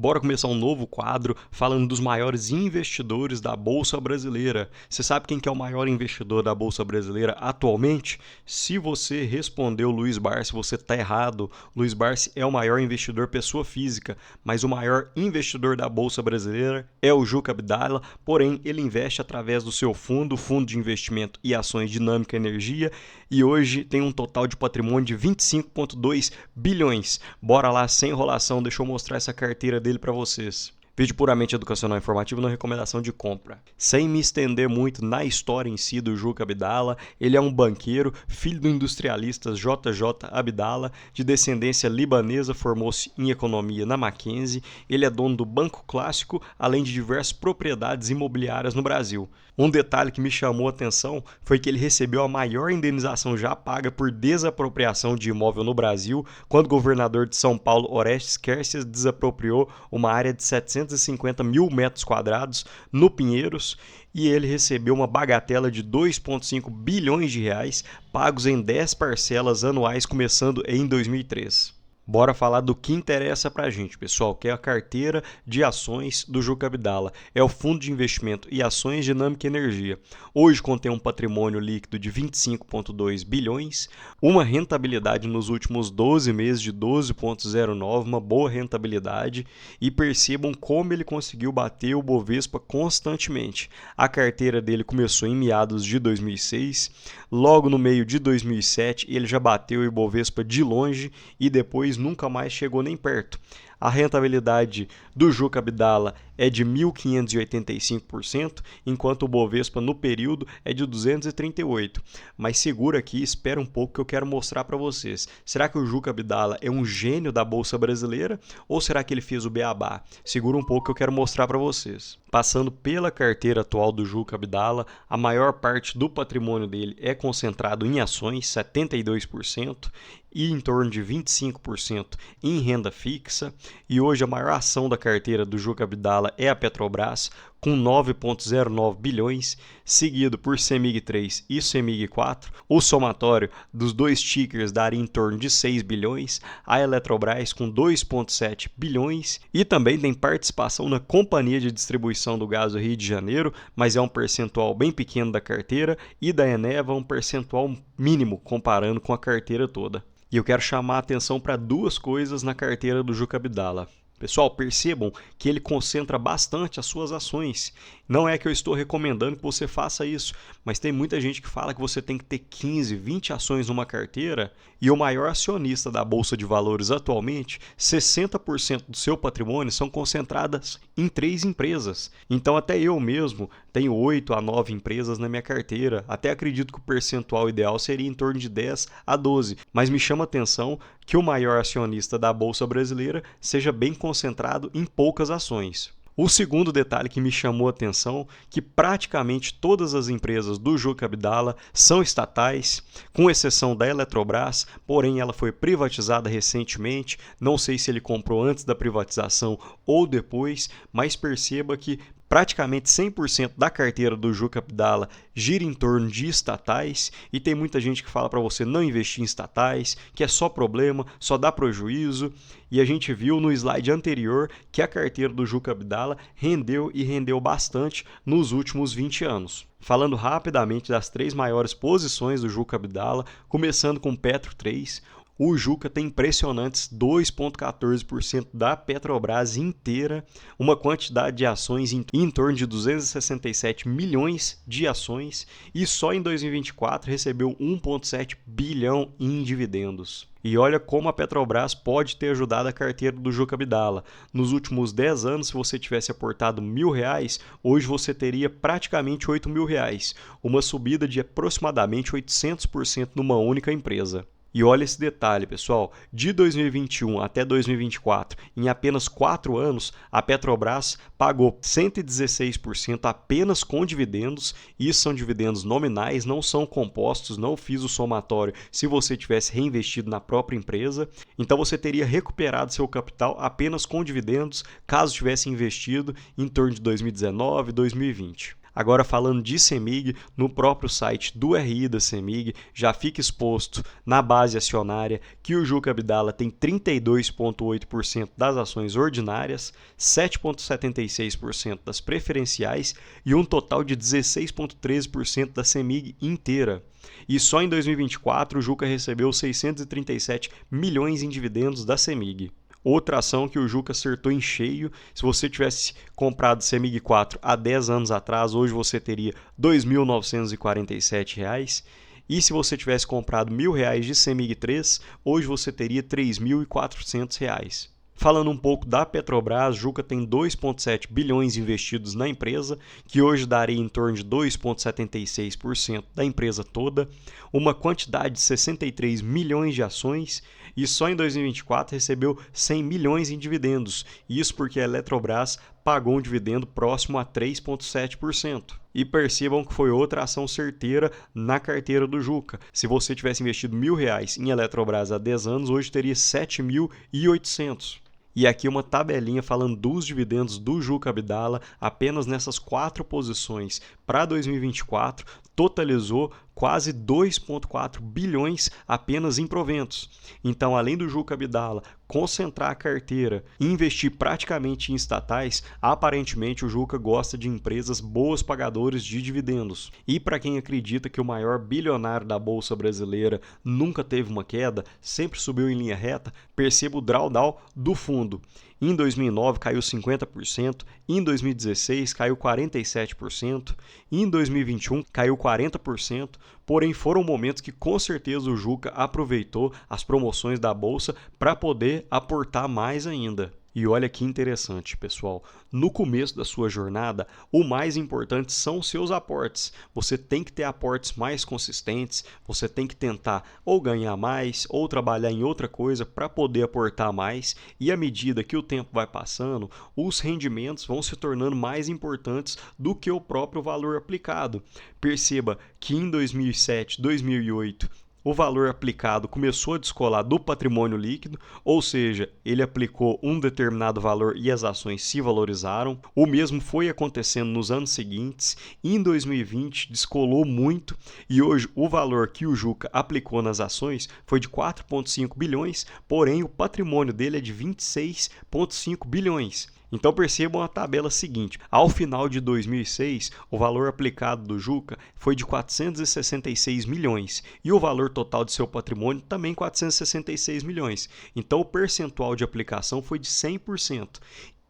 Bora começar um novo quadro falando dos maiores investidores da Bolsa Brasileira. Você sabe quem que é o maior investidor da Bolsa Brasileira atualmente? Se você respondeu Luiz Barsi, você está errado. Luiz Barsi é o maior investidor pessoa física, mas o maior investidor da Bolsa Brasileira é o Juca Abdala, porém ele investe através do seu fundo de investimento e ações Dinâmica Energia, e hoje tem um total de patrimônio de 25,2 bilhões. Bora lá, sem enrolação, deixa eu mostrar essa carteira dele para vocês. Vídeo puramente educacional e informativo, não recomendação de compra. Sem me estender muito na história em si do Juca Abdala, ele é um banqueiro, filho do industrialista JJ Abdala, de descendência libanesa, formou-se em economia na Mackenzie. Ele é dono do Banco Clássico, além de diversas propriedades imobiliárias no Brasil. Um detalhe que me chamou a atenção foi que ele recebeu a maior indenização já paga por desapropriação de imóvel no Brasil, quando o governador de São Paulo, Orestes Quercias, desapropriou uma área de 750 mil metros quadrados no Pinheiros, e ele recebeu uma bagatela de 2,5 bilhões de reais, pagos em 10 parcelas anuais, começando em 2003. Bora falar do que interessa pra gente, pessoal, que é a carteira de ações do Juca Abdala. É o fundo de investimento e ações Dinâmica Energia. Hoje contém um patrimônio líquido de 25,2 bilhões, uma rentabilidade nos últimos 12 meses de 12,09, uma boa rentabilidade, e percebam como ele conseguiu bater o Bovespa constantemente. A carteira dele começou em meados de 2006, logo no meio de 2007 ele já bateu o Ibovespa de longe e depois nunca mais chegou nem perto. A rentabilidade do Juca Abdala é de 1.585%, enquanto o Bovespa no período é de 238%. Mas segura aqui, espera um pouco que eu quero mostrar para vocês. Será que o Juca Abdala é um gênio da Bolsa Brasileira ou será que ele fez o beabá? Segura um pouco que eu quero mostrar para vocês. Passando pela carteira atual do Juca Abdala, a maior parte do patrimônio dele é concentrado em ações, 72%, e em torno de 25% em renda fixa. E hoje a maior ação da carteira do Juca Abdala é a Petrobras, com 9,09 bilhões, seguido por CEMIG 3 e CEMIG 4. O somatório dos dois tickers daria em torno de 6 bilhões, a Eletrobras com 2,7 bilhões, e também tem participação na Companhia de Distribuição do Gás do Rio de Janeiro, mas é um percentual bem pequeno da carteira, e da Eneva um percentual mínimo comparando com a carteira toda. E eu quero chamar a atenção para duas coisas na carteira do Juca Abdala. Pessoal, percebam que ele concentra bastante as suas ações. Não é que eu estou recomendando que você faça isso, mas tem muita gente que fala que você tem que ter 15, 20 ações numa carteira, e o maior acionista da Bolsa de Valores atualmente, 60% do seu patrimônio são concentradas em 3 empresas. Então até eu mesmo tenho 8 a 9 empresas na minha carteira. Até acredito que o percentual ideal seria em torno de 10 a 12, mas me chama a atenção que o maior acionista da Bolsa Brasileira seja bem concentrado em poucas ações. O segundo detalhe que me chamou a atenção é que praticamente todas as empresas do Juca Abdala são estatais, com exceção da Eletrobras, porém ela foi privatizada recentemente. Não sei se ele comprou antes da privatização ou depois, mas perceba que praticamente 100% da carteira do Juca Abdala gira em torno de estatais, e tem muita gente que fala para você não investir em estatais, que é só problema, só dá prejuízo, e a gente viu no slide anterior que a carteira do Juca Abdala rendeu e rendeu bastante nos últimos 20 anos. Falando rapidamente das 3 maiores posições do Juca Abdala, começando com Petro 3, o Juca tem impressionantes 2,14% da Petrobras inteira, uma quantidade de ações em torno de 267 milhões de ações, e só em 2024 recebeu 1,7 bilhão em dividendos. E olha como a Petrobras pode ter ajudado a carteira do Juca Abdala. Nos últimos 10 anos, se você tivesse aportado R$1.000, hoje você teria praticamente R$8.000, uma subida de aproximadamente 800% numa única empresa. E olha esse detalhe, pessoal, de 2021 até 2024, em apenas 4 anos, a Petrobras pagou 116% apenas com dividendos. Isso são dividendos nominais, não são compostos, não fiz o somatório se você tivesse reinvestido na própria empresa. Então você teria recuperado seu capital apenas com dividendos, caso tivesse investido em torno de 2019 e 2020. Agora, falando de CEMIG, no próprio site do RI da CEMIG já fica exposto na base acionária que o Juca Abdala tem 32,8% das ações ordinárias, 7,76% das preferenciais e um total de 16,13% da CEMIG inteira. E só em 2024 o Juca recebeu 637 milhões em dividendos da CEMIG. Outra ação que o Juca acertou em cheio, se você tivesse comprado CEMIG 4 há 10 anos atrás, hoje você teria R$ 2.947. E se você tivesse comprado R$ 1.000 de CEMIG 3, hoje você teria R$ 3.400. Falando um pouco da Petrobras, Juca tem 2,7 bilhões investidos na empresa, que hoje daria em torno de 2,76% da empresa toda, uma quantidade de 63 milhões de ações e só em 2024 recebeu 100 milhões em dividendos, isso porque a Eletrobras pagou um dividendo próximo a 3,7%. E percebam que foi outra ação certeira na carteira do Juca. Se você tivesse investido R$ 1.000 em Eletrobras há 10 anos, hoje teria 7.800. E aqui uma tabelinha falando dos dividendos do Juca Abdala, apenas nessas 4 posições para 2024, totalizou quase 2,4 bilhões apenas em proventos. Então, além do Juca Abdala concentrar a carteira e investir praticamente em estatais, aparentemente o Juca gosta de empresas boas pagadoras de dividendos. E para quem acredita que o maior bilionário da Bolsa Brasileira nunca teve uma queda, sempre subiu em linha reta, perceba o drawdown do fundo. Em 2009 caiu 50%, em 2016 caiu 47%, em 2021 caiu 40%, porém foram momentos que com certeza o Juca aproveitou as promoções da bolsa para poder aportar mais ainda. E olha que interessante, pessoal. No começo da sua jornada, o mais importante são os seus aportes. Você tem que ter aportes mais consistentes, você tem que tentar ou ganhar mais ou trabalhar em outra coisa para poder aportar mais. E à medida que o tempo vai passando, os rendimentos vão se tornando mais importantes do que o próprio valor aplicado. Perceba que em 2007, 2008, o valor aplicado começou a descolar do patrimônio líquido, ou seja, ele aplicou um determinado valor e as ações se valorizaram. O mesmo foi acontecendo nos anos seguintes. Em 2020 descolou muito e hoje o valor que o Juca aplicou nas ações foi de 4,5 bilhões, porém o patrimônio dele é de 26,5 bilhões. Então percebam a tabela seguinte, ao final de 2006, o valor aplicado do Juca foi de 466 milhões e o valor total de seu patrimônio também 466 milhões. Então o percentual de aplicação foi de 100%.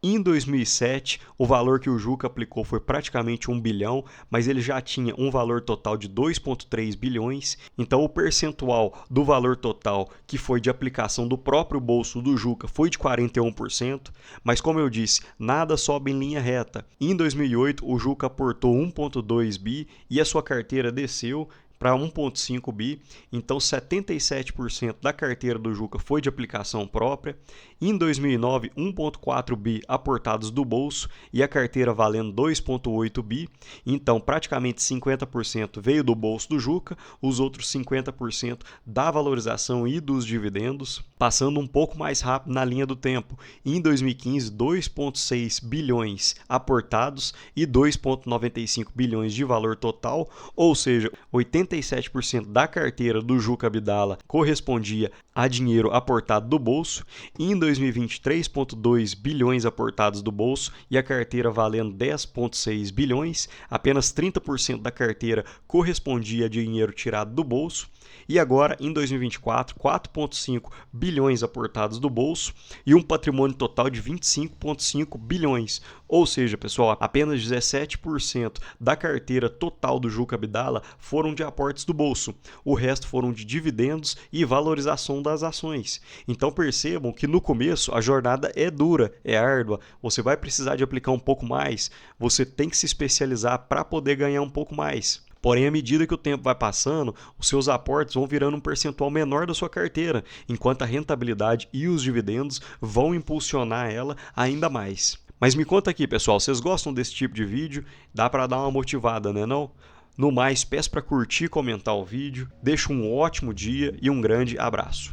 Em 2007, o valor que o Juca aplicou foi praticamente 1 bilhão, mas ele já tinha um valor total de 2,3 bilhões. Então, o percentual do valor total que foi de aplicação do próprio bolso do Juca foi de 41%. Mas, como eu disse, nada sobe em linha reta. Em 2008, o Juca aportou 1,2 bi e a sua carteira desceu para 1,5 bi, então 77% da carteira do Juca foi de aplicação própria. Em 2009, 1,4 bi aportados do bolso e a carteira valendo 2,8 bi, então praticamente 50% veio do bolso do Juca, os outros 50% da valorização e dos dividendos. Passando um pouco mais rápido na linha do tempo, em 2015, 2,6 bilhões aportados e 2,95 bilhões de valor total, ou seja, 87% da carteira do Juca Abdala correspondia a dinheiro aportado do bolso. Em 2020, 3,2 bilhões aportados do bolso e a carteira valendo 10,6 bilhões. Apenas 30% da carteira correspondia a dinheiro tirado do bolso. E agora, em 2024, 4,5 bilhões aportados do bolso e um patrimônio total de 25,5 bilhões. Ou seja, pessoal, apenas 17% da carteira total do Juca Abdala foram de aportes do bolso. O resto foram de dividendos e valorização das ações. Então percebam que no começo a jornada é dura, é árdua. Você vai precisar de aplicar um pouco mais, você tem que se especializar para poder ganhar um pouco mais. Porém, à medida que o tempo vai passando, os seus aportes vão virando um percentual menor da sua carteira, enquanto a rentabilidade e os dividendos vão impulsionar ela ainda mais. Mas me conta aqui, pessoal, vocês gostam desse tipo de vídeo? Dá para dar uma motivada, né não? No mais, peço para curtir e comentar o vídeo. Deixa um ótimo dia e um grande abraço.